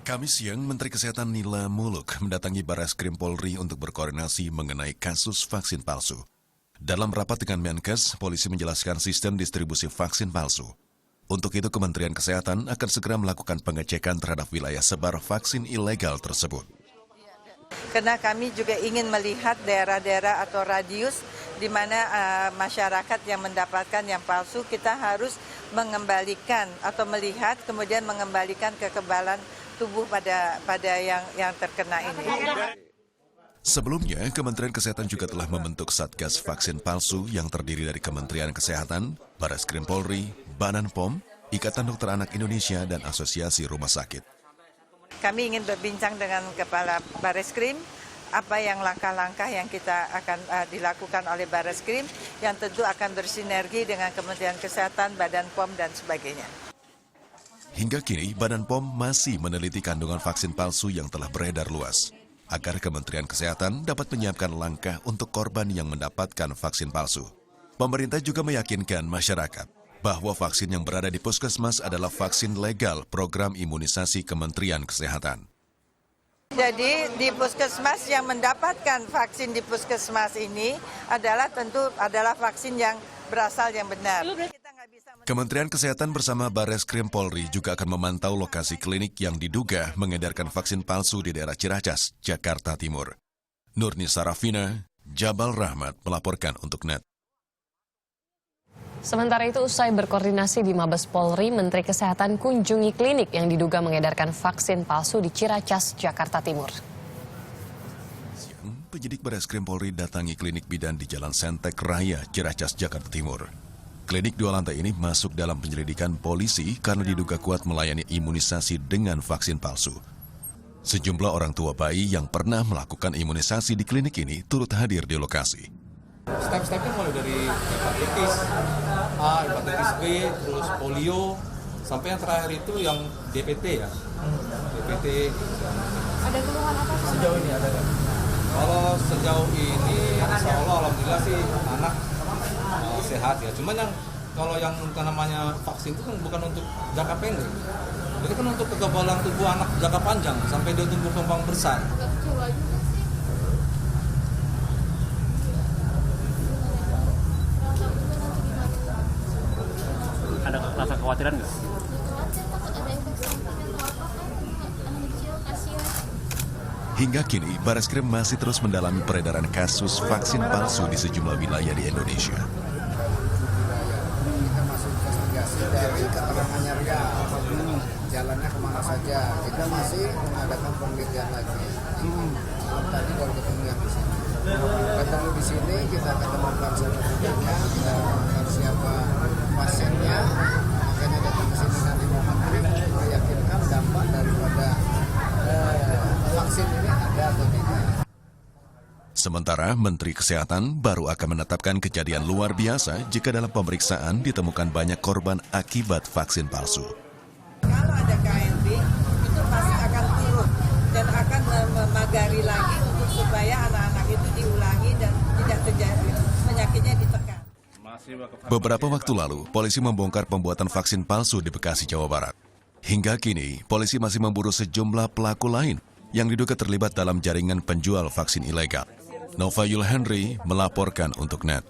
Kamis siang, Menteri Kesehatan Nila Muluk mendatangi Barreskrim Polri untuk berkoordinasi mengenai kasus vaksin palsu. Dalam rapat dengan Menkes, polisi menjelaskan sistem distribusi vaksin palsu. Untuk itu, Kementerian Kesehatan akan segera melakukan pengecekan terhadap wilayah sebar vaksin ilegal tersebut. Karena kami juga ingin melihat daerah-daerah atau radius di mana masyarakat yang mendapatkan yang palsu, kita harus mengembalikan atau melihat kemudian mengembalikan kekebalan tubuh pada yang terkena ini. Sebelumnya, Kementerian Kesehatan juga telah membentuk Satgas Vaksin Palsu yang terdiri dari Kementerian Kesehatan, Barreskrim Polri, Badan POM, Ikatan Dokter Anak Indonesia, dan Asosiasi Rumah Sakit. Kami ingin berbincang dengan Kepala Barreskrim, apa yang langkah-langkah yang kita akan dilakukan oleh Barreskrim, yang tentu akan bersinergi dengan Kementerian Kesehatan, Badan POM, dan sebagainya. Hingga kini, Badan POM masih meneliti kandungan vaksin palsu yang telah beredar luas, agar Kementerian Kesehatan dapat menyiapkan langkah untuk korban yang mendapatkan vaksin palsu. Pemerintah juga meyakinkan masyarakat bahwa vaksin yang berada di puskesmas adalah vaksin legal program imunisasi Kementerian Kesehatan. Jadi di puskesmas yang mendapatkan vaksin di puskesmas ini adalah vaksin yang berasal yang benar. Kementerian Kesehatan bersama Barreskrim Polri juga akan memantau lokasi klinik yang diduga mengedarkan vaksin palsu di daerah Ciracas, Jakarta Timur. Nurni Sarafina, Jabal Rahmat melaporkan untuk NET. Sementara itu, usai berkoordinasi di Mabes Polri, Menteri Kesehatan kunjungi klinik yang diduga mengedarkan vaksin palsu di Ciracas, Jakarta Timur. Siang, penyidik Barreskrim Polri datangi klinik bidan di Jalan Sentek Raya, Ciracas, Jakarta Timur. Klinik 2 lantai ini masuk dalam penyelidikan polisi karena diduga kuat melayani imunisasi dengan vaksin palsu. Sejumlah orang tua bayi yang pernah melakukan imunisasi di klinik ini turut hadir di lokasi. Step-stepnya mulai dari hepatitis A, hepatitis B, terus polio, sampai yang terakhir itu yang DPT ya. DPT. Ada keluhan apa sejauh ini ada nggak? Kalau sejauh ini, insya Allah alhamdulillah sih anak sehat ya. Cuman yang kalau yang namanya vaksin itu kan bukan untuk jangka pendek. Itu kan untuk kekebalan tubuh anak jangka panjang sampai dia tumbuh kembang besar. Ada rasa kekhawatiran nggak? Hingga kini, Barreskrim masih terus mendalami peredaran kasus vaksin palsu di sejumlah wilayah di Indonesia. Kita masih investigasi dari keterangannya dia, jalannya kemana saja. Kita masih mengadakan penelitian lagi. Tadi baru ketemu yang di sini. Ketemu di sini, kita ketemukan sertifikatnya, kita ketemukan siapa pasiennya, makanya datang ke sini nanti Menteri meyakinkan dampak daripada vaksin ini ada atau tidak. Sementara Menteri Kesehatan baru akan menetapkan kejadian luar biasa jika dalam pemeriksaan ditemukan banyak korban akibat vaksin palsu. Kalau ada KNB, itu pasti akan turun dan akan memagari lagi untuk supaya anak-anak itu diulangi dan tidak terjadi penyakitnya ditekan. Beberapa waktu lalu, polisi membongkar pembuatan vaksin palsu di Bekasi, Jawa Barat. Hingga kini, polisi masih memburu sejumlah pelaku lain yang diduga terlibat dalam jaringan penjual vaksin ilegal. Nova Yul Henry melaporkan untuk NET.